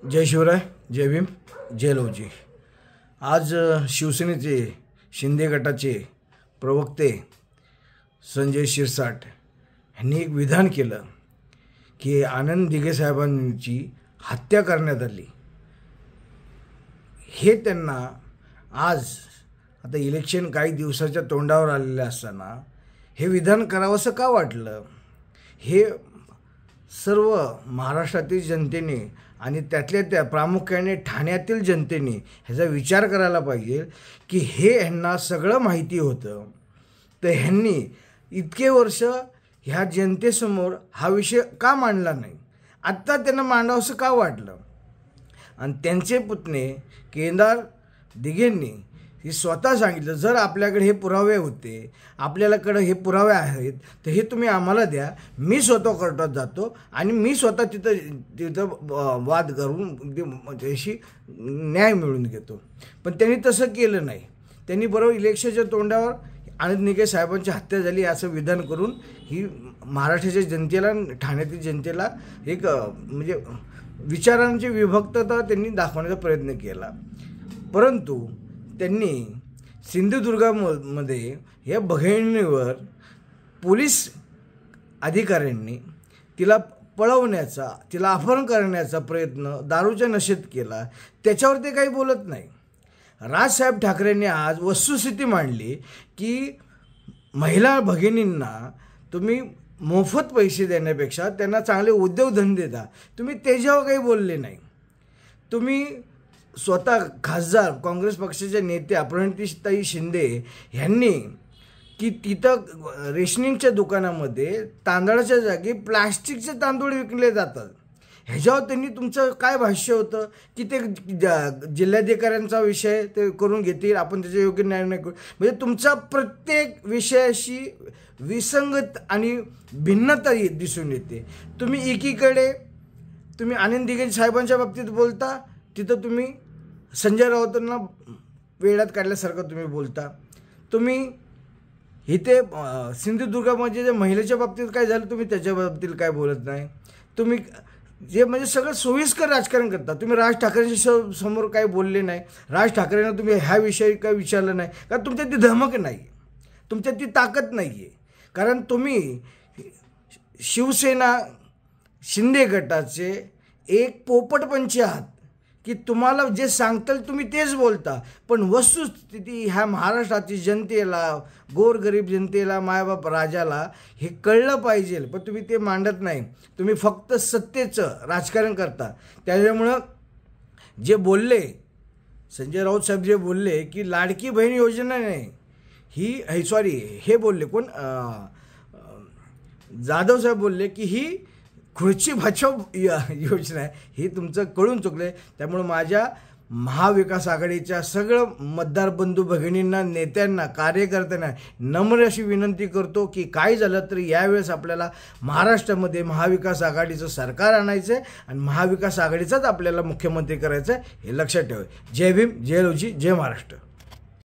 जय शिवराय, जय भीम, जय लवजी। आज शिवसेनेचे शिंदे गटाचे प्रवक्ते संजय शिरसाट यांनी एक विधान केलं की आनंद दिघे साहेबांची हत्या करण्यात आली। हे त्यांना आज आता इलेक्शन काही दिवसाच्या तोंडावर आलेले असताना हे विधान करावंसं का वाटलं? हे सर्व महाराष्ट्रातील जनतेने आणि त्यातल्या त्या प्रामुख्याने ठाण्यातील जनतेने ह्याचा विचार करायला पाहिजे की हे ह्यांना सगळं माहिती होतं, तर ह्यांनी इतके वर्ष ह्या जनतेसमोर हा विषय का मांडला नाही? आत्ता त्यांना मांडावंसं का वाटलं? आणि त्यांचे पुतणे केदार दिघेंनी हे स्वतः सांगितलं, जर आपल्याकडे हे पुरावे होते, आपल्याकडे हे पुरावे आहेत, तर हे तुम्ही आम्हाला द्या, मी स्वतः कोर्टात जातो आणि मी स्वतः तिथं वाद करून त्याशी न्याय मिळवून घेतो। पण त्यांनी तसं केलं नाही। त्यांनी बरोबर इलेक्शनच्या तोंडावर आनंद दिघे साहेबांची हत्या झाली असं विधान करून ही महाराष्ट्राच्या जनतेला, ठाण्यातील जनतेला एक म्हणजे विचारांची विभक्तता त्यांनी दाखवण्याचा प्रयत्न केला। परंतु त्यांनी सिंधुदुर्गामध्ये या बहिणीवर पोलीस अधिकाऱ्यांनी तिला पळवण्याचा, तिला अपहरण करण्याचा प्रयत्न दारूच्या नशेत केला, त्याच्यावर ते काही बोलत नाही। राजसाहेब ठाकरेंनी आज वस्तुस्थिती मांडली की महिला भगिनींना तुम्ही मोफत पैसे देण्यापेक्षा त्यांना चांगले उद्योगधंदे द्या, तुम्ही त्याच्यावर काही बोलले नाही। तुम्ही स्वतः खासदार काँग्रेस पक्षाच्या नेत्या प्रणितीताई शिंदे यांनी की तिथं रेशनिंगच्या दुकानामध्ये तांदळाच्या जागी प्लास्टिकचे तांदूळ विकले जातात, ह्याच्यावर त्यांनी तुमचं काय भाष्य होतं की ते जिल्हाधिकाऱ्यांचा विषय ते करून घेतील, आपण त्याचे योग्य न्याय नाही करू। म्हणजे तुमचा प्रत्येक विषयाशी विसंगत आणि भिन्नता दिसून येते। तुम्ही एकीकडे तुम्ही आनंद दिघे साहेबांच्या बाबतीत बोलता, तिथं तुम्ही संजय राऊतांना वेळात काढल्यासारखं तुम्ही बोलता। तुम्ही इथे सिंधुदुर्गामध्ये जे महिलेच्या बाबतीत काय झालं तुम्ही त्याच्या बाबतीत काय बोलत नाही। तुम्ही जे म्हणजे सगळं सोयीस्कर राजकारण करता। तुम्ही राज ठाकरेंच्या समोर काही बोलले नाही, राज ठाकरेंना तुम्ही ह्या विषयी काय विचारलं नाही, कारण तुमच्यात ती धमक नाही, तुमच्यात ती ताकद नाही आहे। कारण तुम्ही शिवसेना शिंदे गटाचे एक पोपटपंची आहात की तुम्हाला जे सांगताल तुम्ही तेच बोलता, पण वस्तुस्थिती ह्या महाराष्ट्रातील जनतेला, गोरगरीब जनतेला, मायबाप राजाला हे कळलं पाहिजे, पण तुम्ही ते मांडत नाही। तुम्ही फक्त सत्तेचं राजकारण करता। त्याच्यामुळं जे बोलले संजय राऊत साहेब जे बोलले की लाडकी बहीण योजना नाही ही हे बोलले कोण जाधव साहेब बोलले की ही खुर्ची बचाव योजना आहे, हे तुमचं कळून चुकले। त्यामुळे माझ्या महाविकास आघाडीच्या सगळं मतदार बंधू भगिनींना, नेत्यांना, कार्यकर्त्यांना नम्र अशी विनंती करतो की काय झालं तरी यावेळेस आपल्याला महाराष्ट्रामध्ये महाविकास आघाडीचं सरकार आणायचं आहे आणि महाविकास आघाडीचाच आपल्याला मुख्यमंत्री करायचं आहे, हे लक्षात ठेवा। जय भीम, जय लवजी, जय महाराष्ट्र।